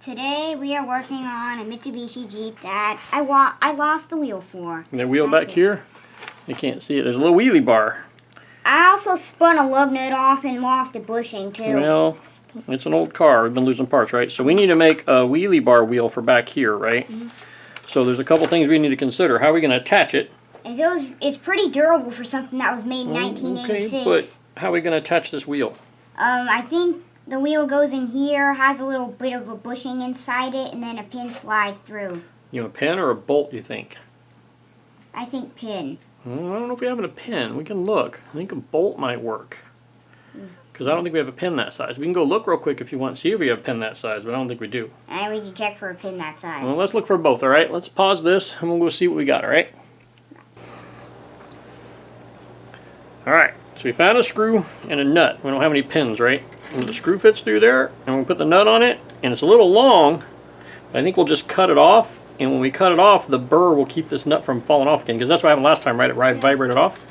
Today we are working on a Mitsubishi Jeep that I lost the wheel for. And the wheel back here, you can't see it. There's a little wheelie bar. I also spun a lug nut off and lost a bushing too. Well, it's an old car. We've been losing parts, right? So we need to make a wheelie bar wheel for back here, right? Mm-hmm. So there's a couple things we need to consider. How are we going to attach it? It's pretty durable for something that was made in 1986. Okay, but how are we going to attach this wheel? I think the wheel goes in here, has a little bit of a bushing inside it, and then a pin slides through. You know, a pin or a bolt, you think? I think pin. Well, I don't know if we have a pin. We can look. I think a bolt might work. Because I don't think we have a pin that size. We can go look real quick if you want to see if we have a pin that size, but I don't think we do. And we can check for a pin that size. Well, let's look for both, alright? Let's pause this and we'll go see what we got, alright? Alright, so we found a screw and a nut. We don't have any pins, right? And the screw fits through there, and we put the nut on it, and it's a little long, but I think we'll just cut it off, and when we cut it off, the burr will keep this nut from falling off again, because that's what happened last time, right? It vibrated off.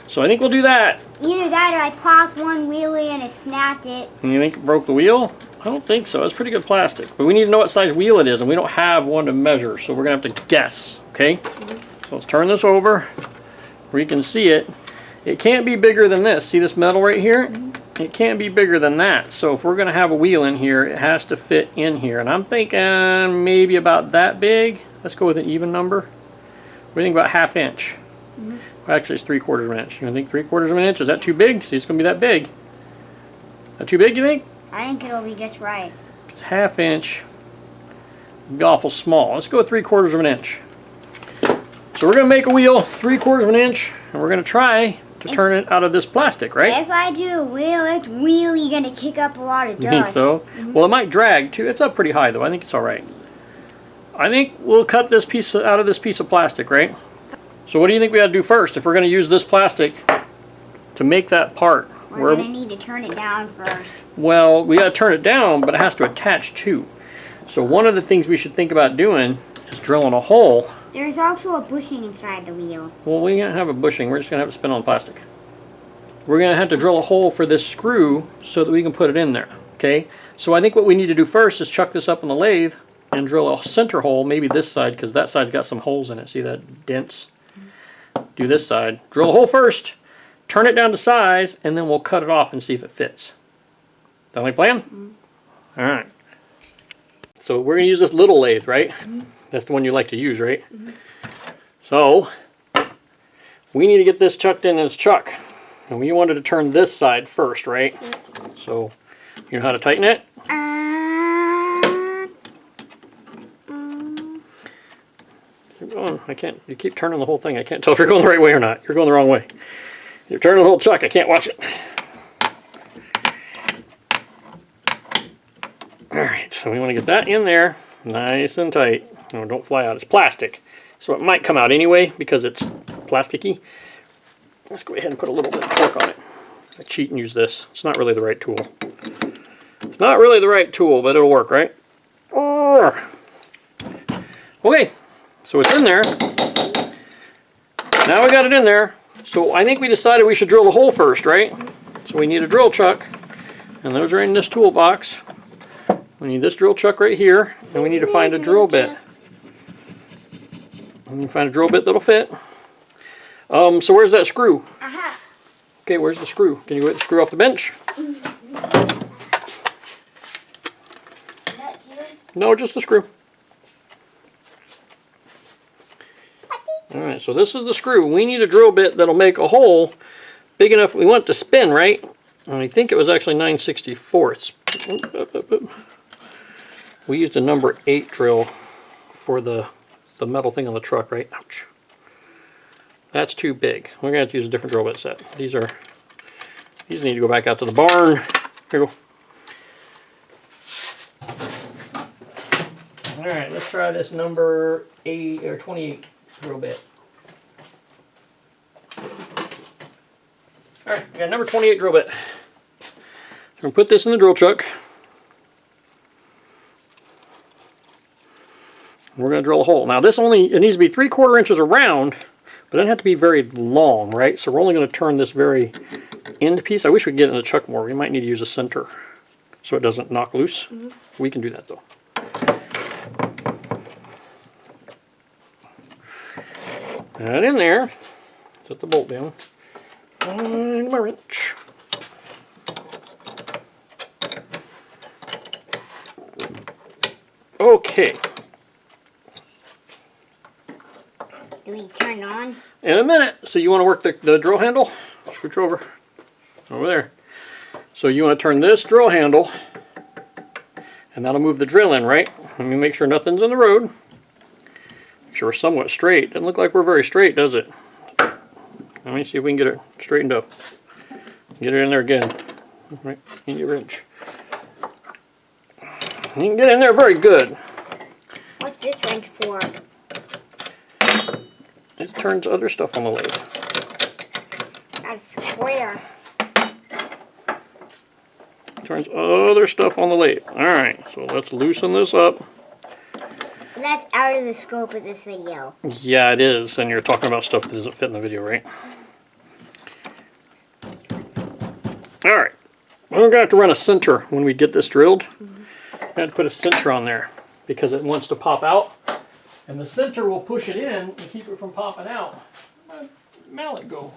So I think we'll do that. Either that or I popped one wheelie and it snapped it. And you think it broke the wheel? I don't think so. It's pretty good plastic. But we need to know what size wheel it is, and we don't have one to measure, so we're going to have to guess, okay? So let's turn this over where you can see it. It can't be bigger than this. See this metal right here? It can't be bigger than that. So if we're going to have a wheel in here, it has to fit in here. And I'm thinking maybe about that big. Let's go with an even number. We think about 1/2 inch. Well, actually, it's 3/4 of an inch. You think 3/4 of an inch? Is that too big? See, it's going to be that big. That too big, you think? I think it'll be just right. Because 1/2 inch would be awful small. Let's go with 3/4 of an inch. So we're going to make a wheel 3/4 of an inch, and we're going to try to turn it out of this plastic, right? If I do a wheel, it's really going to kick up a lot of dust. You think so? Well, it might drag too. It's up pretty high though. I think it's all right. I think we'll cut this piece out of this piece of plastic, right? So what do you think we got to do first if we're going to use this plastic to make that part? We're going to need to turn it down first. Well, we got to turn it down, but it has to attach too. So one of the things we should think about doing is drilling a hole. There's also a bushing inside the wheel. Well, we can't have a bushing. We're just going to have to spin on plastic. We're going to have to drill a hole for this screw so that we can put it in there. Okay? So I think what we need to do first is chuck this up on the lathe and drill a center hole, maybe this side, because that side's got some holes in it. See that dents? Do this side. Drill a hole first, turn it down to size, and then we'll cut it off and see if it fits. That my plan? Alright. So we're going to use this little lathe, right? That's the one you like to use, right? So we need to get this chucked in its chuck. And we wanted to turn this side first, right? So you know how to tighten it? Keep going. I can't. You keep turning the whole thing. I can't tell if you're going the right way or not. You're going the wrong way. You're turning the whole chuck. I can't watch it. Alright, so we want to get that in there nice and tight. No, don't fly out. It's plastic. So it might come out anyway because it's plasticky. Let's go ahead and put a little bit of torque on it. I cheat and use this. It's not really the right tool. It's not really the right tool, but it'll work, right? Okay, so it's in there. Now we got it in there. So I think we decided we should drill the hole first, right? So we need a drill chuck, and those are in this toolbox. We need this drill chuck right here, and we need to find a drill bit. We need to find a drill bit that'll fit. So where's that screw? Okay, where's the screw? Can you get the screw off the bench? No, just the screw. Alright, so this is the screw. We need a drill bit that'll make a hole big enough. We want it to spin, right? And I think it was actually 9/64. We used a number 8 drill for the metal thing on the truck, right? Ouch. That's too big. We're going to have to use a different drill bit set. These need to go back out to the barn. Here we go. Alright, let's try this number 8 or 28 drill bit. Alright, we got number 28 drill bit. I'm going to put this in the drill chuck. We're going to drill a hole. Now this it needs to be 3/4 inches around, but it doesn't have to be very long, right? So we're only going to turn this very end piece. I wish we could get it in the chuck more. We might need to use a center so it doesn't knock loose. We can do that though. That in there. Set the bolt down. And my wrench. Okay. Do we turn it on? In a minute. So you want to work the drill handle? Scooch over there. So you want to turn this drill handle, and that'll move the drill in, right? Let me make sure nothing's in the road. Make sure we're somewhat straight. Doesn't look like we're very straight, does it? Let me see if we can get it straightened up. Get it in there again. Right in your wrench. You can get in there very good. What's this wrench for? It turns other stuff on the lathe. That's square. Turns other stuff on the lathe. Alright, so let's loosen this up. And that's out of the scope of this video. Yeah, it is. And you're talking about stuff that doesn't fit in the video, right? Alright. We're going to have to run a center when we get this drilled. I have to put a center on there because it wants to pop out. And the center will push it in to keep it from popping out. Where'd my mallet go?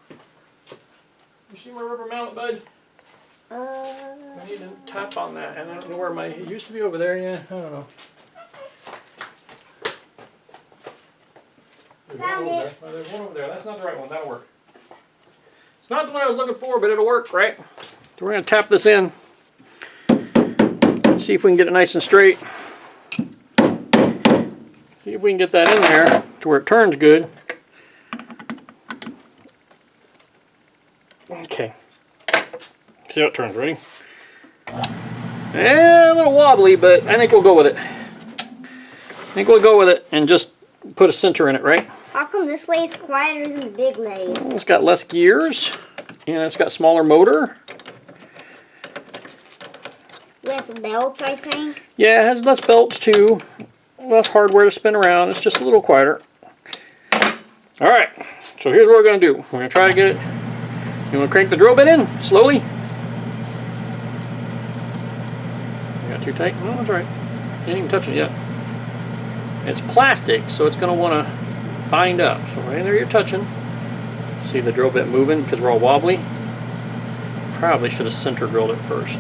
You see my rubber mallet, bud? I need to tap on that. And I don't know where it used to be over there, yeah? I don't know. Found it. There's one over there. That's not the right one. That'll work. It's not the one I was looking for, but it'll work, right? So we're going to tap this in. See if we can get it nice and straight. See if we can get that in there to where it turns good. Okay. See how it turns. Ready? A little wobbly, but I think we'll go with it. I think we'll go with it and just put a center in it, right? How come this lathe's quieter than the big lathe? Well, it's got less gears, and it's got smaller motor. Less belts, I think. Yeah, it has less belts too. Less hardware to spin around. It's just a little quieter. Alright, so here's what we're going to do. We're going to try to get it. You want to crank the drill bit in slowly? You got too tight? No, that's all right. Didn't even touch it yet. It's plastic, so it's going to want to bind up. So right there you're touching. See the drill bit moving because we're all wobbly? Probably should have center drilled it first.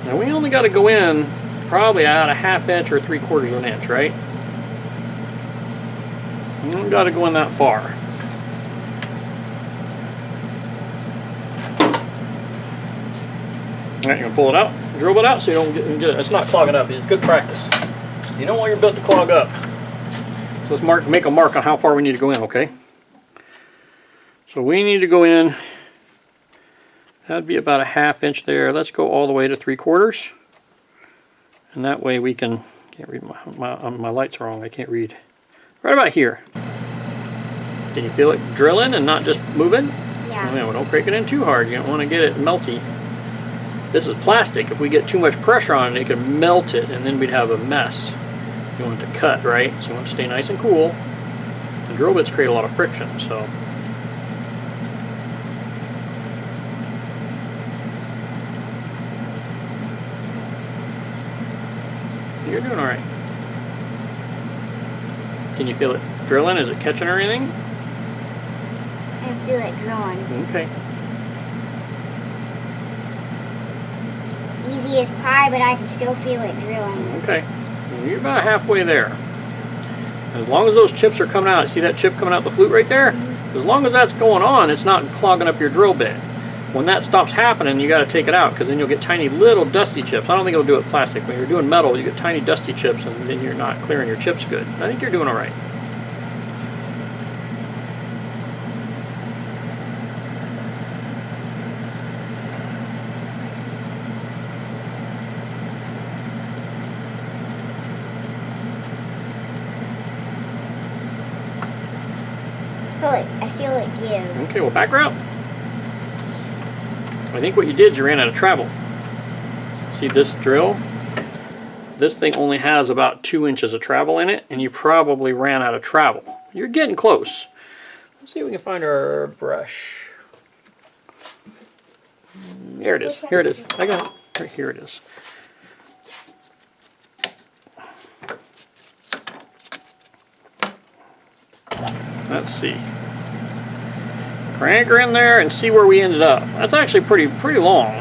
Now we only got to go in probably about a 1/2 inch or 3/4 of an inch, right? We don't got to go in that far. Alright, you're going to pull it out, drill it out so you don't get it. It's not clogging up. It's good practice. You don't want your bit to clog up. So let's make a mark on how far we need to go in, okay? So we need to go in. That'd be about a 1/2 inch there. Let's go all the way to 3/4. And that way we can, can't read my lights are wrong, I can't read. Right about here. Can you feel it drilling and not just moving? Yeah. Oh, don't crank it in too hard. You don't want to get it melty. This is plastic. If we get too much pressure on it, it can melt it and then we'd have a mess. You want it to cut, right? So you want to stay nice and cool. The drill bits create a lot of friction, so. You're doing alright. Can you feel it drilling? Is it catching or anything? I feel it drilling. Okay. Easy as pie, but I can still feel it drilling. Okay. You're about halfway there. As long as those chips are coming out, see that chip coming out the flute right there? As long as that's going on, it's not clogging up your drill bit. When that stops happening, you got to take it out because then you'll get tiny little dusty chips. I don't think it'll do it plastic. When you're doing metal, you get tiny dusty chips and then you're not clearing your chips good. I think you're doing all right. I feel it give. Okay, well back her up. I think what you did is you ran out of travel. See this drill? This thing only has about 2 inches of travel in it, and you probably ran out of travel. You're getting close. Let's see if we can find our brush. Here it is. Here it is. I got it. Right here it is. Let's see. Crank her in there and see where we ended up. That's actually pretty long.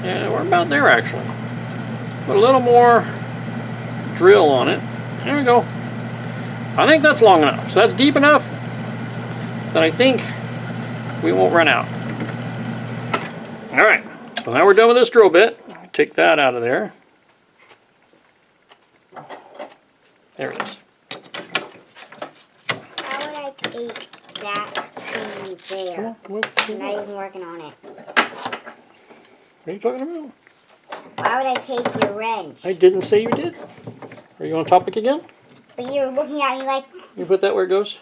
Yeah, we're about there actually. Put a little more drill on it. There we go. I think that's long enough. So that's deep enough that I think we won't run out. Alright, so now we're done with this drill bit. Take that out of there. There it is. How would I take that thing there? I'm not even working on it. What are you talking about? Why would I take your wrench? I didn't say you did. Are you on topic again? But you're looking at me like... You put that where it goes?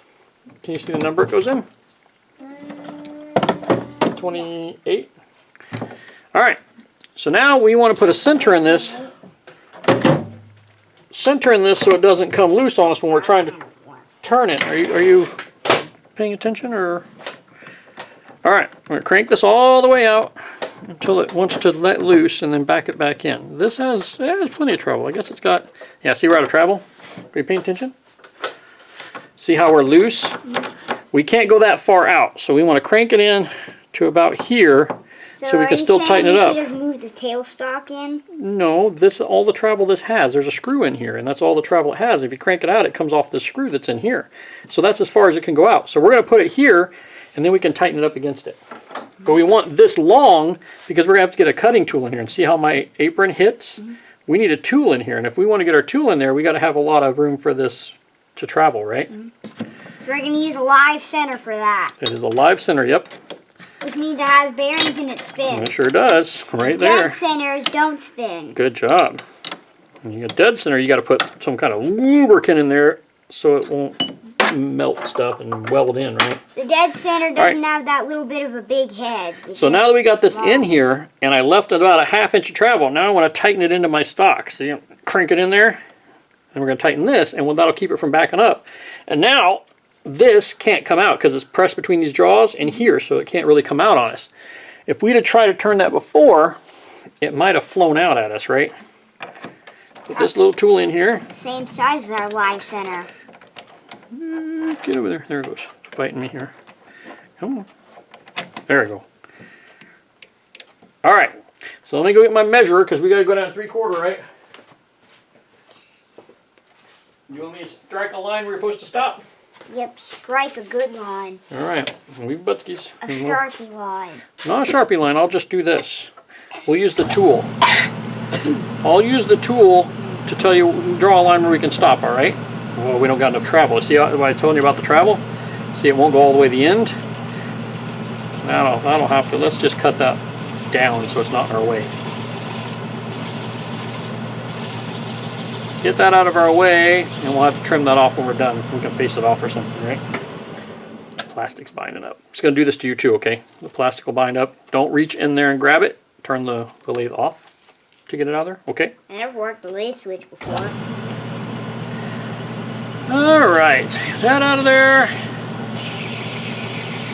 Can you see the number it goes in? 28. Alright, so now we want to put a center in this. Center in this so it doesn't come loose on us when we're trying to turn it. Are you paying attention or? Alright, we're going to crank this all the way out until it wants to let loose and then back it back in. This has plenty of travel. I guess it's got, yeah, see we're out of travel? Are you paying attention? See how we're loose? We can't go that far out, so we want to crank it in to about here so we can still tighten it up. Should have moved the tailstock in? No, this all the travel this has. There's a screw in here, and that's all the travel it has. If you crank it out, it comes off the screw that's in here. So that's as far as it can go out. So we're going to put it here, and then we can tighten it up against it. But we want this long because we're going to have to get a cutting tool in here. And see how my apron hits? We need a tool in here, and if we want to get our tool in there, we got to have a lot of room for this to travel, right? So we're going to use a live center for that. It is a live center, yep. Which means it has bearings and it spins. It sure does, right there. Dead centers don't spin. Good job. When you get dead center, you got to put some kind of lubricant in there so it won't melt stuff and weld in, right? The dead center doesn't have that little bit of a big head. So now that we got this in here, and I left about a ½ inch of travel, now I want to tighten it into my stock. So you crank it in there, and we're going to tighten this, and that'll keep it from backing up. And now this can't come out because it's pressed between these jaws and here, so it can't really come out on us. If we'd have tried to turn that before, it might have flown out at us, right? Put this little tool in here. Same size as our live center. Get over there. There it goes. Fighting me here. Come on. There we go. All right. So let me go get my measurer because we got to go down to 3/4, right? You want me to strike a line where you're supposed to stop? Yep, strike a good line. All right. We butskies. A Sharpie line. Not a Sharpie line. I'll just do this. We'll use the tool. I'll use the tool to tell you, draw a line where we can stop, all right? Well, we don't got enough travel. See what I told you about the travel? See, it won't go all the way to the end? I don't have to. Let's just cut that down so it's not in our way. Get that out of our way, and we'll have to trim that off when we're done. We can face it off or something, right? Plastic's binding up. It's going to do this to you too, okay? The plastic will bind up. Don't reach in there and grab it. Turn the lathe off to get it out of there, okay? I never worked the lathe switch before. Alright, that out of there.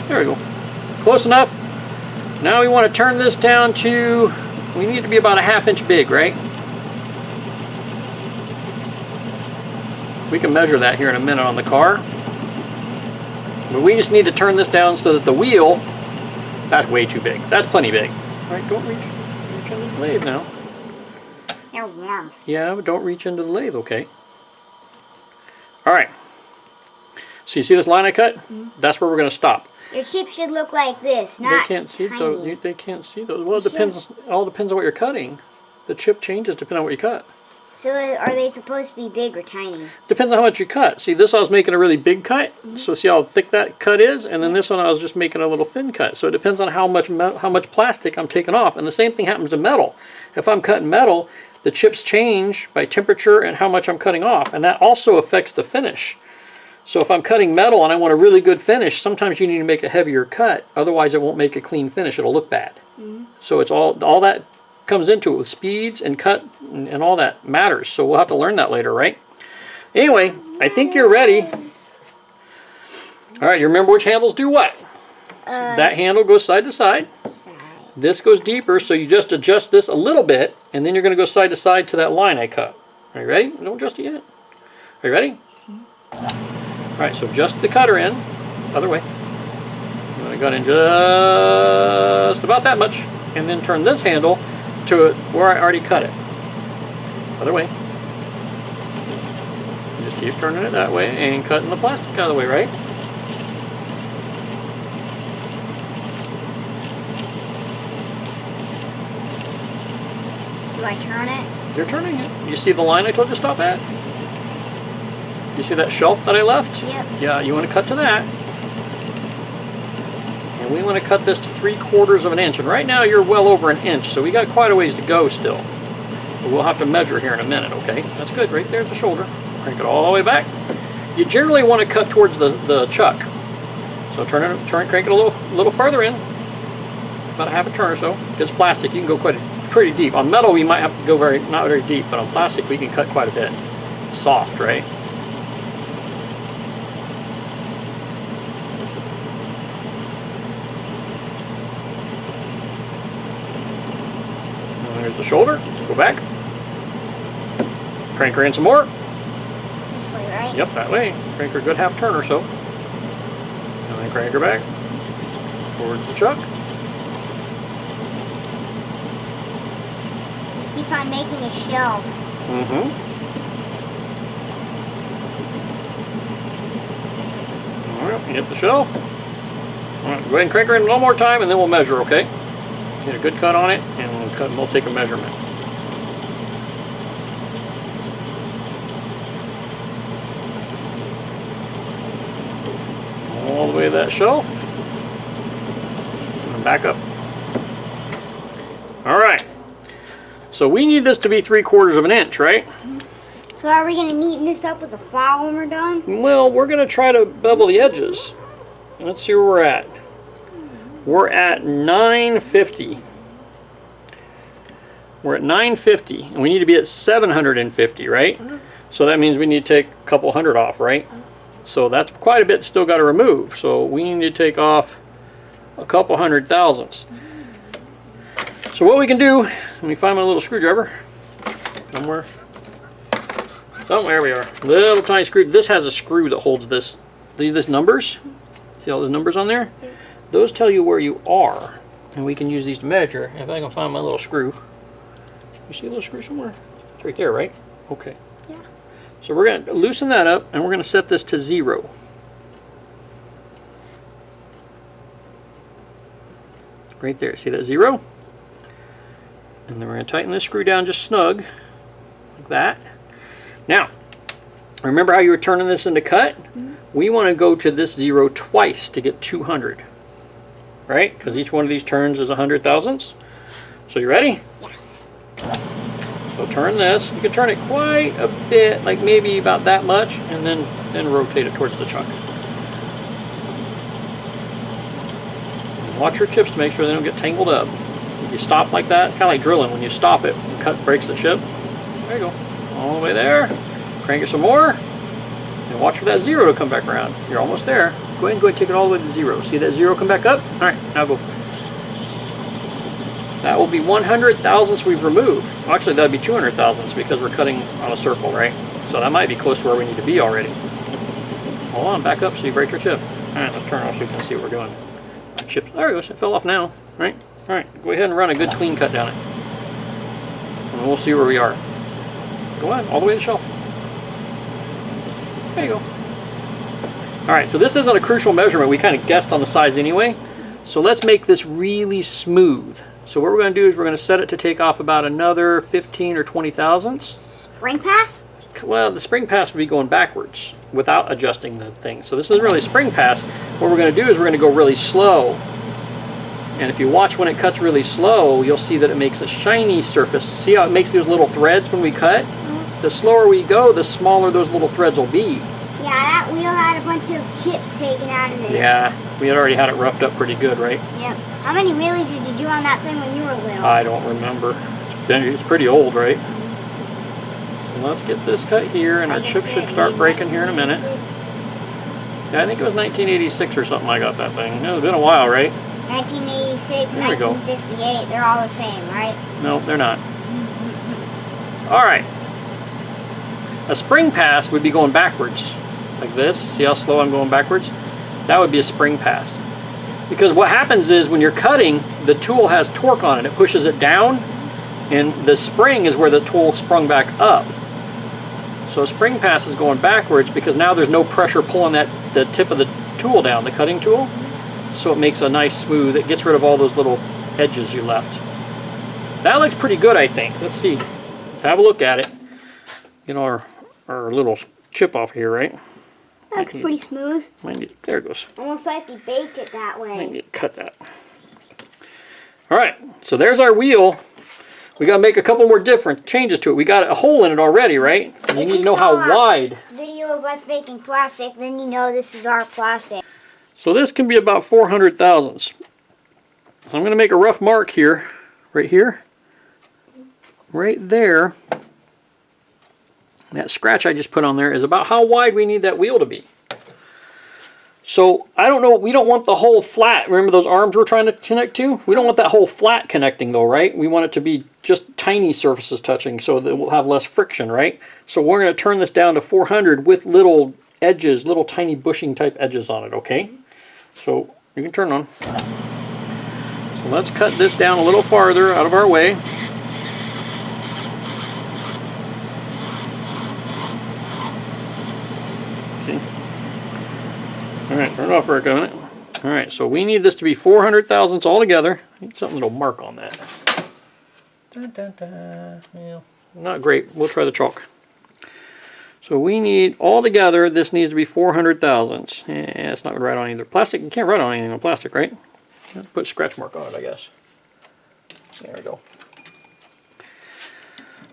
There we go. Close enough. Now we want to turn this down to, we need to be about a ½ inch big, right? We can measure that here in a minute on the car. But we just need to turn this down so that the wheel, that's way too big. That's plenty big. Alright, don't reach into the lathe now. They're warm. Yeah, but don't reach into the lathe, okay? Alright. So you see this line I cut? That's where we're going to stop. Your chip should look like this, not They can't see tiny. those. They can't see those. Well, it depends. All depends on what you're cutting. The chip changes depending on what you cut. So are they supposed to be big or tiny? Depends on how much you cut. See, this I was making a really big cut. So see how thick that cut is, and then this one I was just making a little thin cut. So it depends on how much plastic I'm taking off. And the same thing happens to metal. If I'm cutting metal, the chips change by temperature and how much I'm cutting off, and that also affects the finish. So if I'm cutting metal and I want a really good finish, sometimes you need to make a heavier cut. Otherwise, it won't make a clean finish. It'll look bad. So it's all that comes into it with speeds and cut and all that matters. So we'll have to learn that later, right? Anyway, I think you're ready. All right, you remember which handles do what? That handle goes side to side. This goes deeper, so you just adjust this a little bit, and then you're going to go side to side to that line I cut. Are you ready? Don't adjust it yet. Are you ready? All right, so adjust the cutter in. Other way. I'm going to cut in just about that much, and then turn this handle to where I already cut it. Other way. Just keep turning it that way and cutting the plastic out of the way, right? Do I turn it? You're turning it. You see the line I told you to stop at? You see that shelf that I left? Yep. Yeah, you want to cut to that. And we want to cut this to 3/4 of an inch. And right now you're well over an inch, so we got quite a ways to go still. But we'll have to measure here in a minute, okay? That's good. Right there's the shoulder. Crank it all the way back. You generally want to cut towards the chuck. So crank it a little farther in. About a half a turn or so. If it's plastic, you can go pretty deep. On metal, we might have to go not very deep, but on plastic, we can cut quite a bit. It's soft, right? And there's the shoulder. Go back. Crank her in some more. This way, right? Yep, that way. Crank her a good half turn or so. And then crank her back towards the chuck. Keeps on making a shelf. Mm-hmm. All right, hit the shelf. All right, go ahead and crank her in one more time, and then we'll measure, okay? Get a good cut on it, and we'll take a measurement. All the way to that shelf. And back up. All right. So we need this to be 3/4 of an inch, right? So are we going to neaten this up with a file when we're done? Well, we're going to try to bevel the edges. Let's see where we're at. We're at 950. We're at 950, and we need to be at 750, right? So that means we need to take a couple hundred off, right? So that's quite a bit still got to remove. So we need to take off a couple hundred thousandths. So what we can do, let me find my little screwdriver somewhere. There we are. Little tiny screw. This has a screw that holds this. These numbers. See all those numbers on there? Those tell you where you are, and we can use these to measure. If I can find my little screw. You see a little screw somewhere? It's right there, right? Okay. Yeah. So we're going to loosen that up, and we're going to set this to 0. Right there. See that 0? And then we're going to tighten this screw down just snug, like that. Now, remember how you were turning this into cut? Mm-hmm. We want to go to this 0 twice to get 200, right? Because each one of these turns is 100 thousandths. So you ready? Yeah. So turn this. You can turn it quite a bit, like maybe about that much, and then rotate it towards the chuck. And watch your chips to make sure they don't get tangled up. If you stop like that, it's kind of like drilling. When you stop it, cut breaks the chip. There you go. All the way there. Crank it some more. And watch for that 0 to come back around. You're almost there. Go ahead and take it all the way to 0. See that 0 come back up? All right, now go. That will be 100 thousandths we've removed. Well, actually, that would be 200 thousandths because we're cutting on a circle, right? So that might be close to where we need to be already. Hold on, back up so you break your chip. All right, let's turn off so you can see what we're doing. Our chips, there it goes. It fell off now, right? All right, go ahead and run a good clean cut down it. And we'll see where we are. Go on, all the way to the shelf. There you go. All right, so this isn't a crucial measurement. We kind of guessed on the size anyway. So let's make this really smooth. So what we're going to do is we're going to set it to take off about another 15 or 20 thousandths. Spring pass? Well, the spring pass would be going backwards without adjusting the thing. So this isn't really spring pass. What we're going to do is we're going to go really slow. And if you watch when it cuts really slow, you'll see that it makes a shiny surface. See how it makes those little threads when we cut? Mm-hmm. The slower we go, the smaller those little threads will be. Yeah, that wheel had a bunch of chips taken out of it. Yeah, we had already had it roughed up pretty good, right? Yep. How many wheelies did you do on that thing when you were little? I don't remember. It's pretty old, right? So let's get this cut here, and our chips should start breaking here in a minute. Yeah, I think it was 1986 or something I got that thing. It's been a while, right? 1986, There we go. 1968, they're all the same, right? No, they're not. All right. A spring pass would be going backwards, like this. See how slow I'm going backwards? That would be a spring pass. Because what happens is when you're cutting, the tool has torque on it. It pushes it down, and the spring is where the tool sprung back up. So a spring pass is going backwards because now there's no pressure pulling the tip of the tool down, the cutting tool. So it makes a nice smooth, it gets rid of all those little edges you left. That looks pretty good, I think. Let's see. Have a look at it. You know, our little chip off here, right? That's pretty smooth. There it goes. Almost like you bake it that way. I need to cut that. All right, so there's our wheel. We got to make a couple more different changes to it. We got a hole in it already, right? And you need to know how wide. Video of us baking plastic, then you know this is our plastic. So this can be about 400 thousandths. So I'm going to make a rough mark here, right there. That scratch I just put on there is about how wide we need that wheel to be. So I don't know, we don't want the whole flat. Remember those arms we're trying to connect to? We don't want that whole flat connecting though, right? We want it to be just tiny surfaces touching so that we'll have less friction, right? So we're going to turn this down to 400 with little edges, little tiny bushing type edges on it, okay? So you can turn on. So let's cut this down a little farther out of our way. See? Alright, turn it off for a minute. Alright, so we need this to be 400 thousandths all together. I need something that'll mark on that. Dun, dun, dun. Yeah, not great. We'll try the chalk. So we need, all together, this needs to be 400 thousandths. Yeah, it's not going to write on either. Plastic, you can't write on anything on plastic, right? Put a scratch mark on it, I guess. There we go.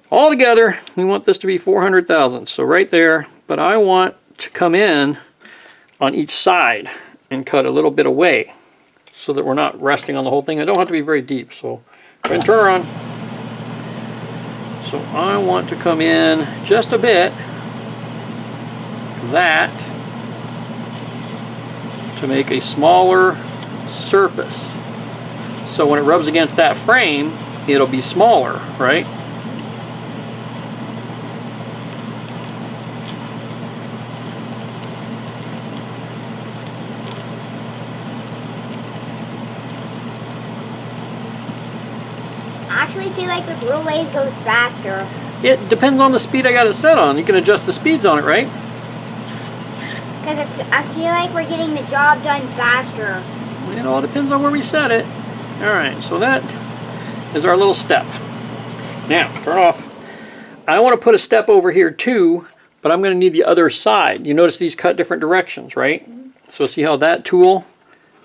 All together, we want this to be 400 thousandths. So right there, but I want to come in on each side and cut a little bit away so that we're not resting on the whole thing. I don't have to be very deep, so go ahead and turn her on. So I want to come in just a bit, that, to make a smaller surface. So when it rubs against that frame, it'll be smaller, right? I actually feel like this little lathe goes faster. It depends on the speed I got it set on. You can adjust the speeds on it, right? Because I feel like we're getting the job done faster. It all depends on where we set it. Alright, so that is our little step. Now, turn off. I want to put a step over here too, but I'm going to need the other side. You notice these cut different directions, right? So see how that tool,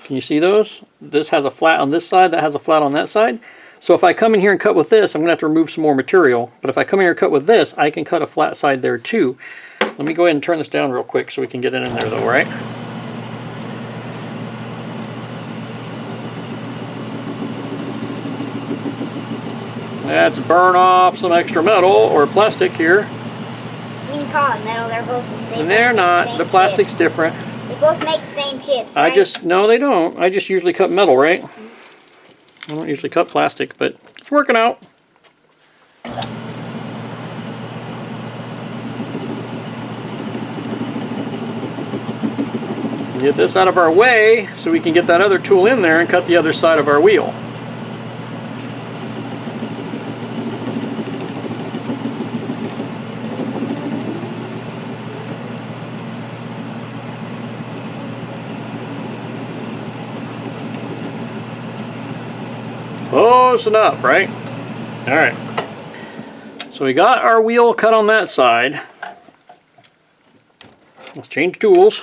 can you see those? This has a flat on this side, that has a flat on that side. So if I come in here and cut with this, I'm going to have to remove some more material. But if I come in here and cut with this, I can cut a flat side there too. Let me go ahead and turn this down real quick so we can get it in there though, right? Let's burn off some extra metal or plastic here. You can call it metal, they're both the same. And they're not, the plastic's different. They both make the same chips, right? No they don't. I just usually cut metal, right? I don't usually cut plastic, but it's working out. Get this out of our way so we can get that other tool in there and cut the other side of our wheel. Close enough, right? All right. So we got our wheel cut on that side. Let's change tools.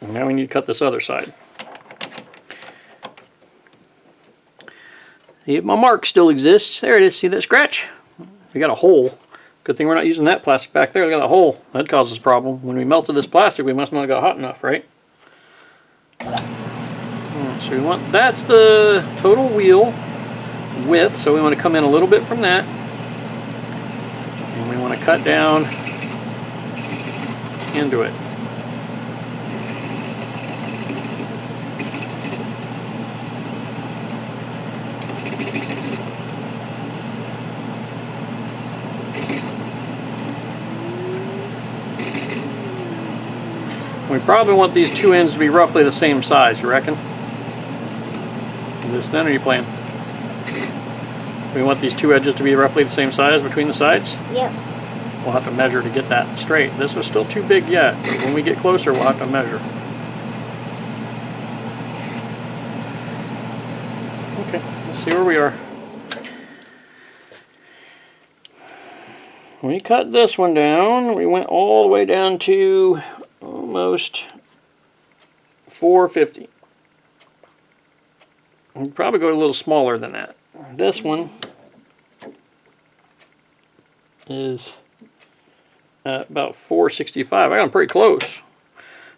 And now we need to cut this other side. See if my mark still exists. There it is. See that scratch? We got a hole. Good thing we're not using that plastic back there. We got a hole. That causes a problem. When we melted this plastic, we must not have got hot enough, right? So we want, that's the total wheel width, so we want to come in a little bit from that. And we want to cut down into it. probably want these two ends to be roughly the same size, you reckon? This then, or are you playing? We want these two edges to be roughly the same size between the sides? Yep. We'll have to measure to get that straight. This is still too big yet, but when we get closer, we'll have to measure. Okay, let's see where we are. We cut this one down. We went all the way down to almost 450. We'll probably go a little smaller than that. This one is at about 465. I got them pretty close.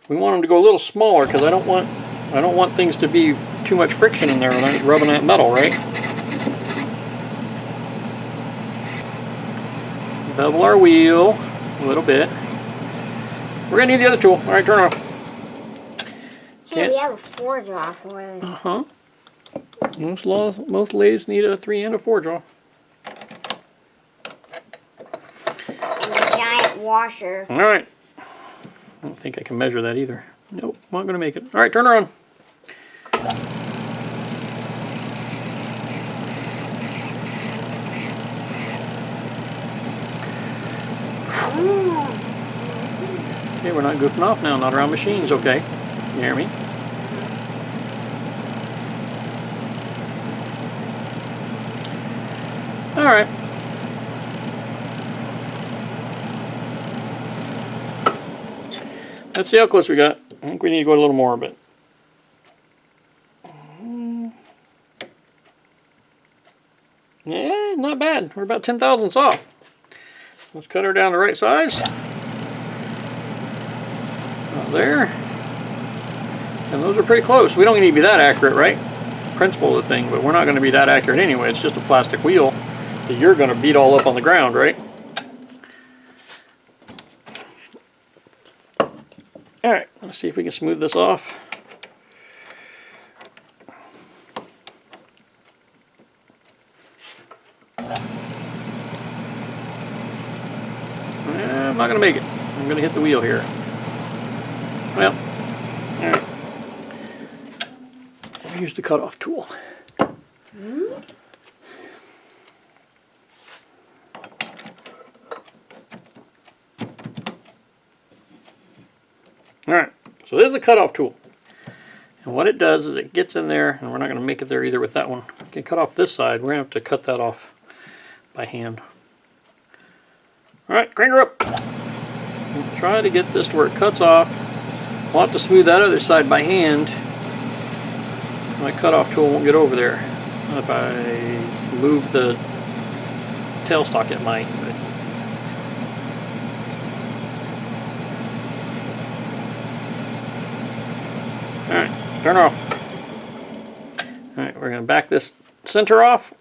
We want them to go a little smaller because I don't want things to be too much friction in there when I'm rubbing that metal, right? Bevel our wheel a little bit. We're gonna need the other tool. All right, turn off. Hey, we have a 4-jaw for this. Uh-huh. Most lathes need a 3 and a 4 jaw. And a giant washer. All right. I don't think I can measure that either. Nope, I'm not gonna make it. All right, turn her on. Okay, we're not goofing off now, not around machines, okay? You hear me? Alright. Let's see how close we got. I think we need to go a little more, but... yeah, not bad. We're about 10 thousandths off. Let's cut her down the right size. There. And those are pretty close. We don't need to be that accurate, right? Principle of the thing, but we're not going to be that accurate anyway. It's just a plastic wheel that you're going to beat all up on the ground, right? Alright, let's see if we can smooth this off. I'm not going to make it. I'm going to hit the wheel here. Well, alright. I'll use the cutoff tool. Alright, so this is a cutoff tool. And what it does is it gets in there, and we're not going to make it there either with that one. We can cut off this side. We're going to have to cut that off by hand. Alright, crank her up. We'll try to get this to where it cuts off. We'll have to smooth that other side by hand. My cutoff tool won't get over there. If I move the tailstock, it might. But. Alright, turn off. Alright, we're going to back this center off.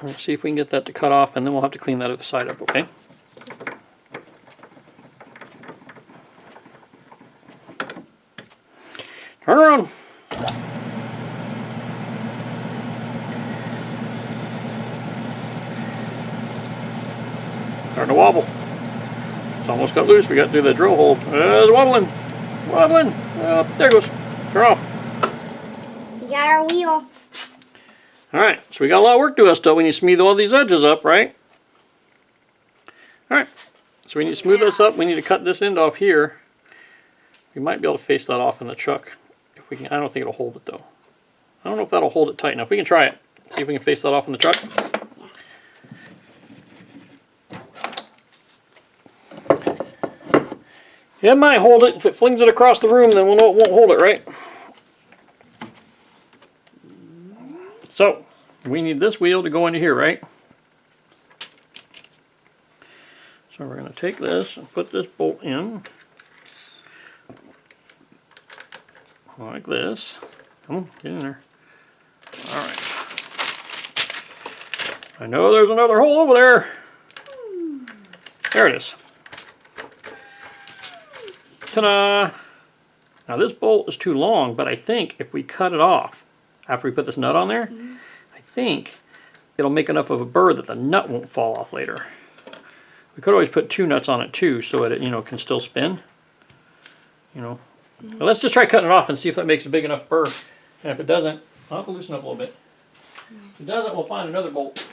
Let's see if we can get that to cut off, and then we'll have to clean that other side up, okay? Turn around. Starting to wobble. It's almost got loose. We got to do the drill hole. It's wobbling. Wobbling. There it goes. Turn off. We got our wheel. Alright, so we got a lot of work to do us still. We need to smooth all these edges up, right? Alright, so we need to smooth this up. We need to cut this end off here. We might be able to face that off in the chuck. If we can. I don't think it'll hold it though. I don't know if that'll hold it tight enough. We can try it. See if we can face that off in the truck. Yeah, it might hold it. If it flings it across the room, then we'll know it won't hold it, right? So, we need this wheel to go into here, right? So we're going to take this and put this bolt in. Like this. Come on, get in there. Alright. I know there's another hole over there. There it is. Ta-da! Now this bolt is too long, but I think if we cut it off after we put this nut on there, I think it'll make enough of a burr that the nut won't fall off later. We could always put 2 nuts on it too, so that it, you know, can still spin. You know, But let's just try cutting it off and see if that makes a big enough burr. And if it doesn't, I'll have to loosen up a little bit. If it doesn't, we'll find another bolt.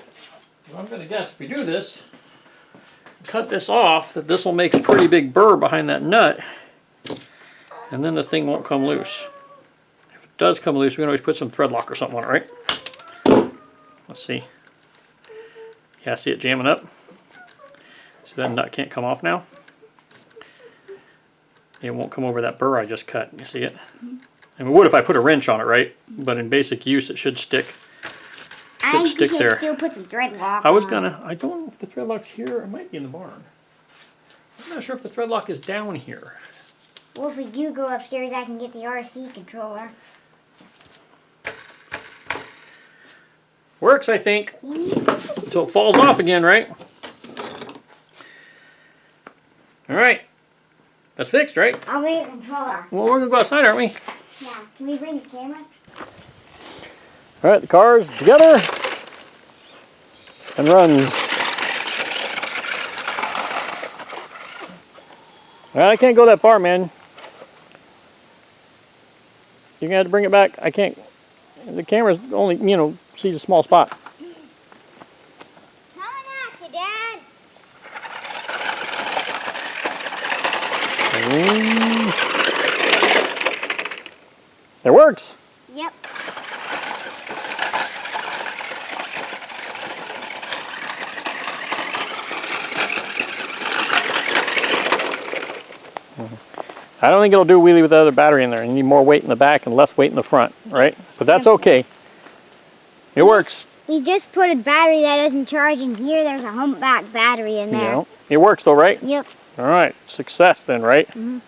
But I'm going to guess if we do this, cut this off, that this will make a pretty big burr behind that nut. And then the thing won't come loose. If it does come loose, we can always put some thread lock or something on it, right? Let's see. Yeah, see it jamming up? So that nut can't come off now. It won't come over that burr I just cut. You see it? And it would if I put a wrench on it, right? But in basic use, it should stick. I think you should there. still put some thread lock I was on. gonna. I don't know if the thread lock's here. It might be in the barn. I'm not sure if the thread lock is down here. Well, if we do go upstairs, I can get the RC controller. Works, I think. Until it falls off again, right? All right. That's fixed, right? I'll bring the controller. Well, we're gonna go outside, aren't we? Yeah. Can we bring the camera? All right, the car's together and runs. All right, I can't go that far, man. You're gonna have to bring it back. I can't. The camera's only, sees a small spot. Coming at you, Dad. It works. Yep. I don't think it'll do a wheelie with the other battery in there. You need more weight in the back and less weight in the front, right? But that's okay. It works. We just put a battery that doesn't charge in here. There's a humpback battery in there. It works though, right? Yep. All right, success then, right? Mm-hmm.